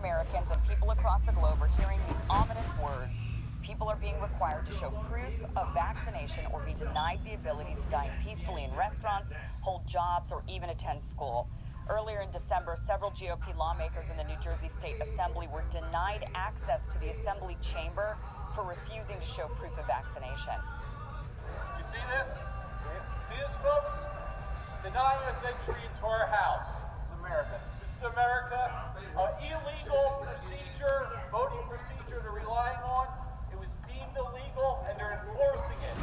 Americans and people across the globe are hearing these ominous words. People are being required to show proof of vaccination or be denied the ability to dine peacefully in restaurants, hold jobs, or even attend school. Earlier in December, several GOP lawmakers in the New Jersey State Assembly were denied access to the Assembly chamber for refusing to show proof of vaccination. You see this? See this, folks? Denying us entry into our house. This is America. This is America. An illegal procedure, voting procedure they're relying on. It was deemed illegal, and they're enforcing it.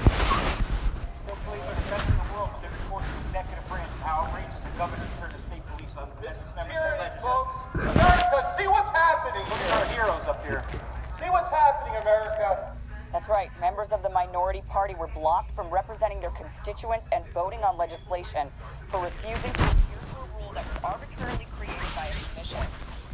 State police are the best in the world, but they report to the executive branch and how outrageous the governor turned the state police on. This is tyranny, folks. America, see what's happening Look here. at our heroes up here. See what's happening, America. That's right. Members of the minority party were blocked from representing their constituents and voting on legislation for refusing to adhere to a rule that was arbitrarily created by a commission.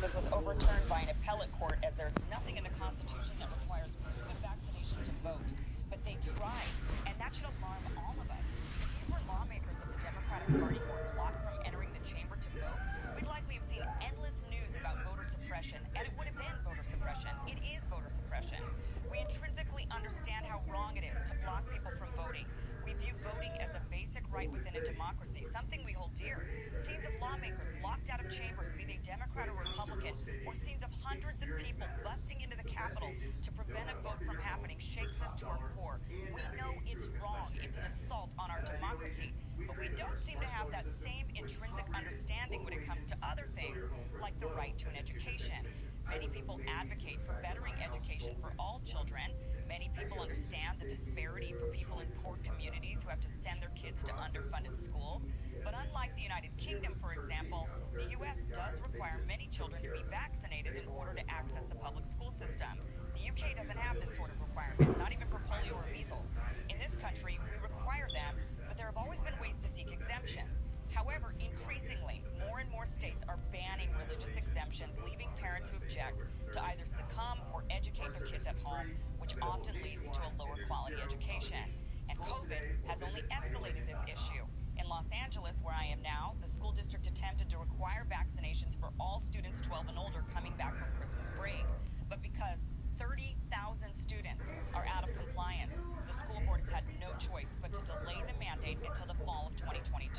This was overturned by an appellate court, as there's nothing in the Constitution that requires proof of vaccination to vote. But they tried, and that should alarm all of us. If these were lawmakers of the Democratic Party who were blocked from entering the chamber to vote, we'd likely have seen endless news about voter suppression, and it would have been voter suppression. It is voter suppression. We intrinsically understand how wrong it is to block people from voting. We view voting as a basic right within a democracy, something we hold dear. Scenes of lawmakers locked out of chambers, be they Democrat or Republican, or scenes of hundreds of people busting into the Capitol to prevent a vote from happening shakes us to our core. We know it's wrong. It's an assault on our democracy. But we don't seem to have that same intrinsic understanding when it comes to other things, like the right to an education. Many people advocate for bettering education for all children. Many people understand the disparity for people in poor communities who have to send their kids to underfunded schools. But unlike the United Kingdom, for example, the U.S. does require many children to be vaccinated in order to access the public school system. The U.K. doesn't have this sort of requirement, not even for polio or measles. In this country, we require them, but there have always been ways to seek exemptions. However, increasingly, more and more states are banning religious exemptions, leaving parents who object to either succumb or educate their kids at home, which often leads to a lower quality education. And COVID has only escalated this issue. In Los Angeles, where I am now, the school district attempted to require vaccinations for all students 12 and older coming back from Christmas break. But because 30,000 students are out of compliance, the school board has had no choice but to delay the mandate until the fall of 2022.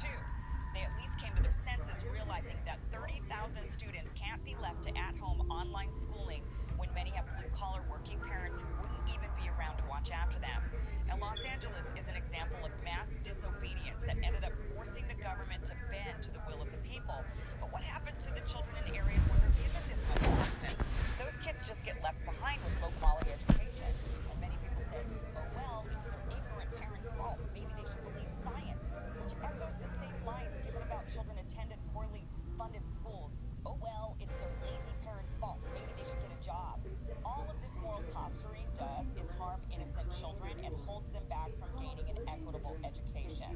They at least came to their senses, realizing that 30,000 students can't be left to at-home online schooling when many have blue-collar working parents who wouldn't even be around to watch after them. And Los Angeles is an example of mass disobedience that ended up forcing the government to bend to the will of the people. But what happens to the children in areas where there isn't this much resistance? Those kids just get left behind with low-quality education. And many people say, oh well, it's their ignorant parents' fault. Maybe they should believe science, which echoes the same lines given about children attended poorly funded schools. Oh well, it's their lazy parents' fault. Maybe they should get a job. All of this moral posturing does is harm innocent children and holds them back from gaining an equitable education.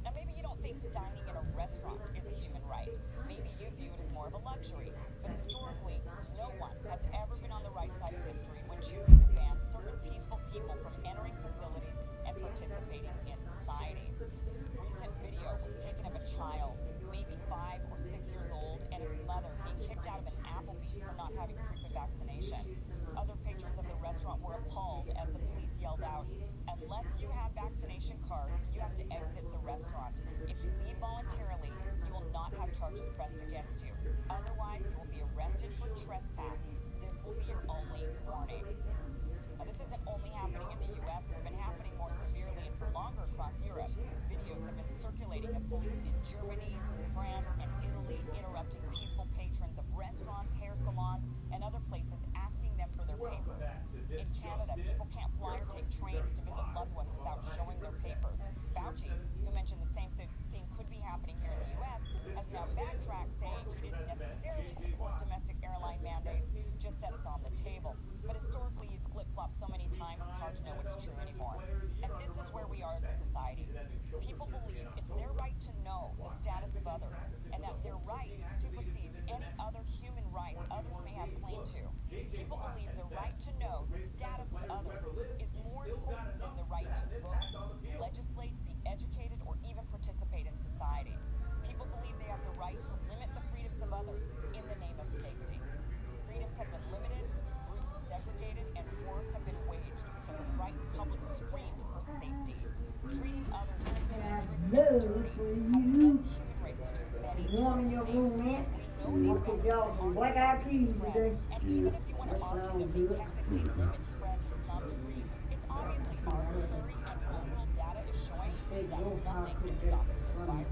Now, maybe you don't think dining in a restaurant is a human right. Maybe you view it as more of a luxury. But historically, no one has ever been on the right side of history when choosing to ban certain peaceful people from entering facilities and participating in society. Recent video was taken of a child, maybe 5 or 6 years old, and his mother being kicked out of an Applebee's for not having proof of vaccination. Other patrons of the restaurant were appalled as the police yelled out, unless you have vaccination cards, you have to exit the restaurant. If you leave voluntarily, you will not have charges pressed against you. Otherwise, you will be arrested for trespass. This will be your only warning. Now, this isn't only happening in the U.S., it's been happening more severely and for longer across Europe. Videos have been circulating of police in Germany, France, and Italy interrupting peaceful patrons of restaurants, hair salons, and other places asking them for their papers. In Canada, people can't fly or take trains to visit loved ones without showing their papers. Fauci, who mentioned the same thing could be happening here in the U.S., has now backtracked, saying he didn't necessarily support domestic airline mandates, just said it's on the table. But historically, he's flip-flopped so many times, it's hard to know what's true anymore. And this is where we are as a society. People believe it's their right to know the status of others, and that their right supersedes any other human right ate y'all some black-eyed peas today. And even if you want to argue that they technically limit spread to some degree, it's obviously arbitrary, and real-world data is showing that nothing is stopping this virus.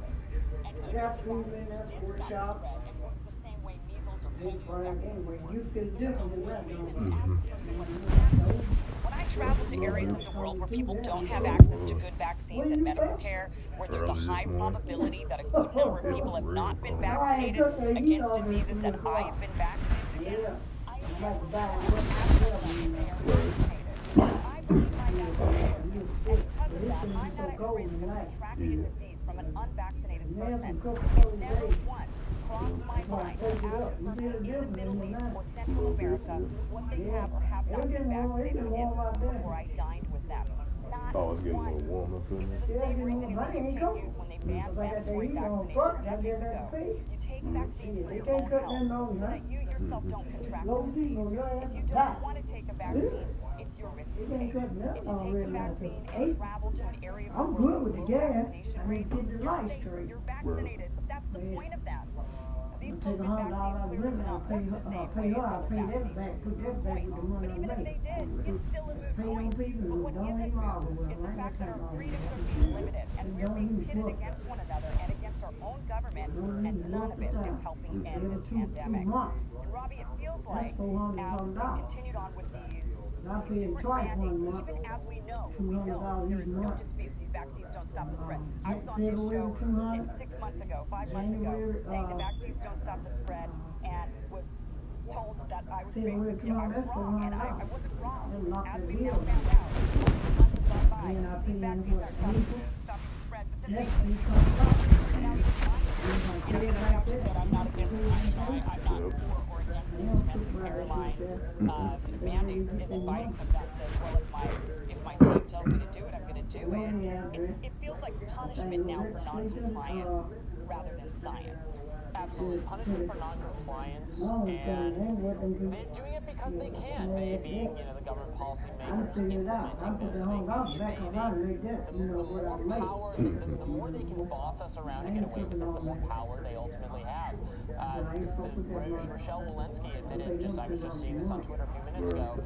And even if the vaccines did stop the spread and work the same way measles or polio vaccines would work, there's still no reason to ask the person what the status is. When I travel to areas of the world where people don't have access to good vaccines and medical care, where there's a high probability that a good number of people have not been vaccinated against diseases that I have been vaccinated against, I am never wrong asking them if they are vaccinated. I believe my vaccine works, and because of that, I'm not at risk of contracting a disease from an unvaccinated person. It never once crossed my mind to ask a person in the Middle East or Central America what they have or have not been vaccinated against before I dined with them. Not once. It's the same reason the UK used when they banned mandatory vaccination decades ago. You take vaccines for your own health so that you yourself don't contract the disease. If you don't want to take a vaccine, it's your risk to take. If you take the vaccine and travel to an area of the world with low vaccination rates, you're safe, you're vaccinated. That's the point of that. These COVID vaccines clearly do not work the same way as other vaccines, which is the point. But even if they did, it's still a moot point. But what isn't moot is the fact that our freedoms are being limited, and we're being pitted against one another and against our own government, and none of it is helping end this pandemic. And Robbie, it feels like as we've continued on with these different mandates, even as we know there is no dispute these vaccines don't stop the spread. I was on this show 6 months ago, 5 months ago, saying the vaccines don't stop the spread, and was told that I was basically, I was wrong, and I wasn't wrong. As we've now found out, months have gone by, these vaccines aren't stopping the spread, but then they now even the doctor said I'm not against, I'm not for or against these domestic airline mandates, and then Biden comes out and says, well, if my team tells me to do it, I'm going to do it. It feels like punishment now for non-compliance rather than science. Absolutely, punishment for non-compliance, and they're doing it because they can. They being, the government policymakers implementing this, the more they can boss us around and get away with it, the more power they ultimately have. Rochelle Walensky admitted, I was just seeing this on Twitter a few minutes ago,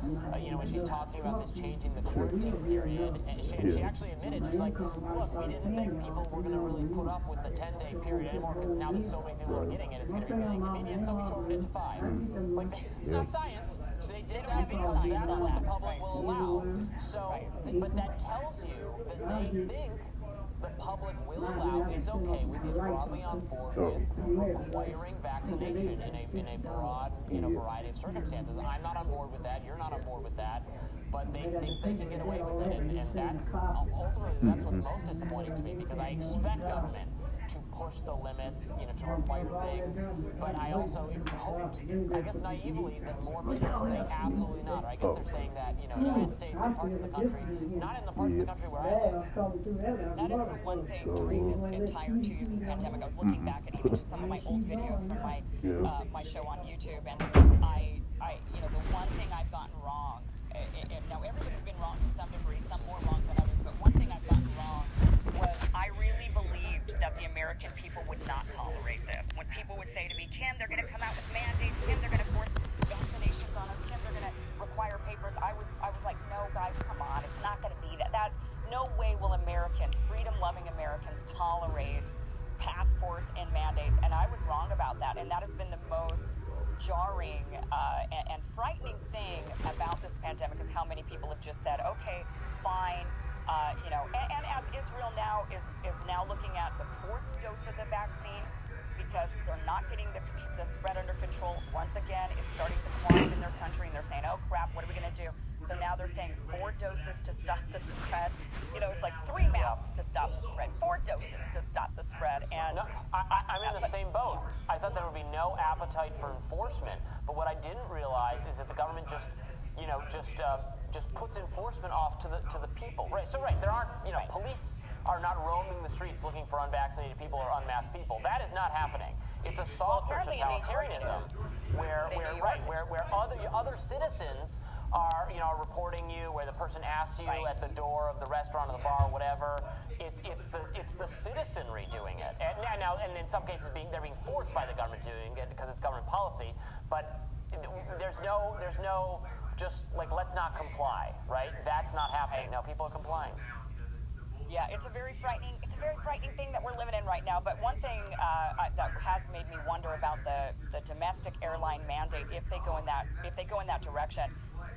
when she's talking about this changing the quarantine period, and she actually admitted, she's like, look, we didn't think people were going to really put up with the 10-day period anymore, because now that so many people are getting it, it's going to be really inconvenient, so we shortened it to 5. It's not science. So they did that because that's what the public will allow. So, but that tells you that they think the public will allow, is okay with, is broadly on board with requiring vaccination in a broad, variety of circumstances. I'm not on board with that. You're not on board with that. But they think they can get away with it, and that's ultimately that's what's most disappointing to me, because I expect government to push the limits, to require things, but I also hoped, I guess naively, that more people would say absolutely not. Or I guess they're saying that, in the United States, in parts of the country, not in the parts of the country where I live. That is the one thing during this entire 2 years of the pandemic. I was looking back at even just some of my old videos from my show on YouTube, and I the one thing I've gotten wrong, now everybody's been wrong to some degree, some more wrong than others, but one thing I've gotten wrong was I really believed that the American people would not tolerate this. When people would say to me, Kim, they're going to come out with mandates, Kim, they're going to force vaccinations on us, Kim, they're going to require papers, I was like, no, guys, come on, it's not going to be that. No way will Americans, freedom-loving Americans, tolerate passports and mandates, and I was wrong about that, and that has been the most jarring and frightening thing about this pandemic is how many people have just said, okay, fine, and as Israel now is now looking at the 4th dose of the vaccine, because they're not getting the spread under control. Once again, it's starting to climb in their country, and they're saying, oh crap, what are we going to do? So now they're saying 4 doses to stop the spread. It's like 3 masks to stop the spread, 4 doses to stop the spread. And no, I'm in the same boat. I thought there would be no appetite for enforcement, but what I didn't realize is that the government just puts enforcement off to the people. Right. So there aren't, police are not roaming the streets looking for unvaccinated people or unmasked people. That is not happening. It's a softer totalitarianism where other citizens are reporting you, where the person asks you at the door of the restaurant or the bar or whatever. It's the citizenry doing it, and in some cases they're being forced by the government doing it because it's government policy. But there's no just like let's not comply, right? That's not happening. Now people are complying. Yeah, it's a very frightening thing that we're living in right now. But one thing that has made me wonder about the domestic airline mandate, if they go in that direction,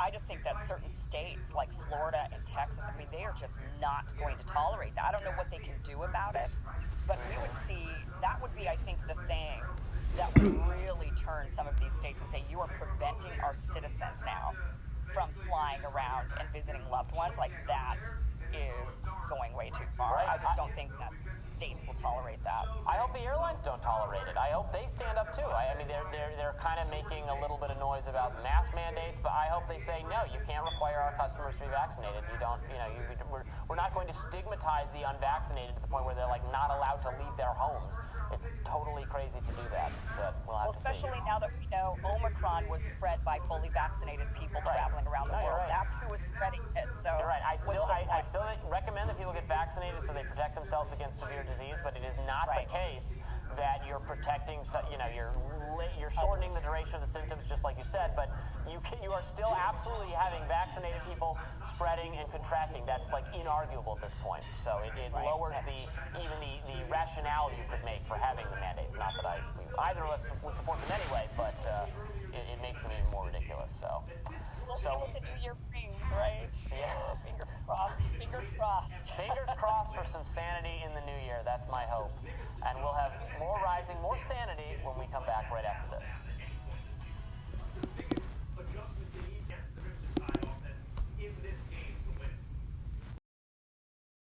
I just think that certain states like Florida and Texas, I mean, they are just not going to tolerate that. I don't know what they can do about it, but we would see that would be, I think, the thing that would really turn some of these states and say, you are preventing our citizens now from flying around and visiting loved ones. Like that is going way too far. Right. I just don't think that states will tolerate that. I hope the airlines don't tolerate it. I hope they stand up too. I mean, they're kind of making a little bit of noise about mask mandates, but I hope they say no. You can't require our customers to be vaccinated. You don't. We're not going to stigmatize the unvaccinated to the point where they're like not allowed to leave their homes. It's totally crazy to do that. So we'll have to see. Especially now that we know Omicron was spread by fully vaccinated people traveling around the world. Right. That's who was spreading it. So you're right. I still recommend that people get vaccinated so they protect themselves against severe disease, but it is not the case that you're protecting. You're shortening the duration of the symptoms, just like you said, but you are still absolutely having vaccinated people spreading and contracting. That's like inarguable at this point. So it lowers even the rationale you could make for having the mandates. Not that either of us would support them anyway, but it makes them even more ridiculous. So we'll see what the new year brings, right? Yeah. Fingers crossed. Fingers crossed. Fingers crossed for some sanity in the new year. That's my hope. And we'll have more rising, more sanity when we come back right after this.